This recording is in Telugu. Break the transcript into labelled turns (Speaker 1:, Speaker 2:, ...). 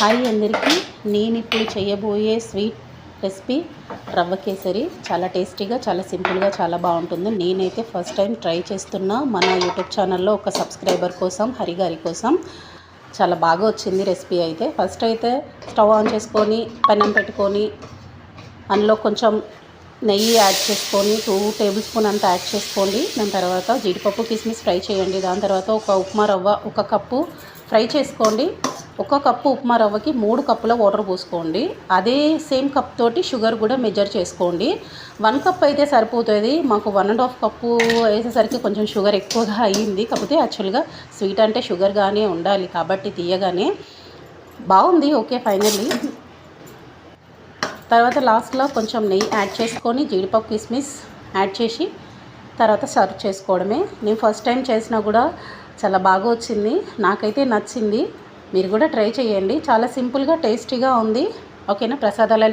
Speaker 1: హాయ్ అందరికీ, నేను ఇప్పుడు చేయబోయే స్వీట్ రెసిపీ రవ్వ కేసరి. చాలా టేస్టీగా, చాలా సింపుల్గా, చాలా బాగుంటుంది. నేనైతే ఫస్ట్ టైం ట్రై చేస్తున్నా మన యూట్యూబ్ ఛానల్లో ఒక సబ్స్క్రైబర్ కోసం, హరిగారి కోసం. చాలా బాగా వచ్చింది రెసిపీ. అయితే ఫస్ట్ అయితే స్టవ్ ఆన్ చేసుకొని పెనం పెట్టుకొని అందులో కొంచెం నెయ్యి యాడ్ చేసుకొని 2 టేబుల్ స్పూన్ అంతా యాడ్ చేసుకోండి. దాని తర్వాత జీడిపప్పు కిస్మిస్ ఫ్రై చేయండి. దాని తర్వాత ఒక ఉప్మా రవ్వ 1 కప్పు ఫ్రై చేసుకోండి. 1 కప్పు ఉప్మా రవ్వకి 3 కప్పుల వాటర్ పోసుకోండి. అదే సేమ్ కప్ తోటి షుగర్ కూడా మెజర్ చేసుకోండి. 1 కప్ అయితే సరిపోతుంది. మాకు 1.5 కప్పు వేసేసరికి కొంచెం షుగర్ ఎక్కువగా అయ్యింది. కాకపోతే యాక్చువల్గా స్వీట్ అంటే షుగర్ గానే ఉండాలి కాబట్టి తీయగానే బాగుంది. ఓకే, ఫైనల్లీ తర్వాత లాస్ట్లో కొంచెం నెయ్యి యాడ్ చేసుకొని జీడిపప్పు కిస్మిస్ యాడ్ చేసి తర్వాత సర్వ్ చేసుకోవడమే. నేను ఫస్ట్ టైం చేసినా కూడా చాలా బాగా వచ్చింది. నాకైతే నచ్చింది. మీరు కూడా ట్రై చేయండి. చాలా సింపుల్గా టేస్టీగా ఉంది. ఓకేనా? ప్రసాదాల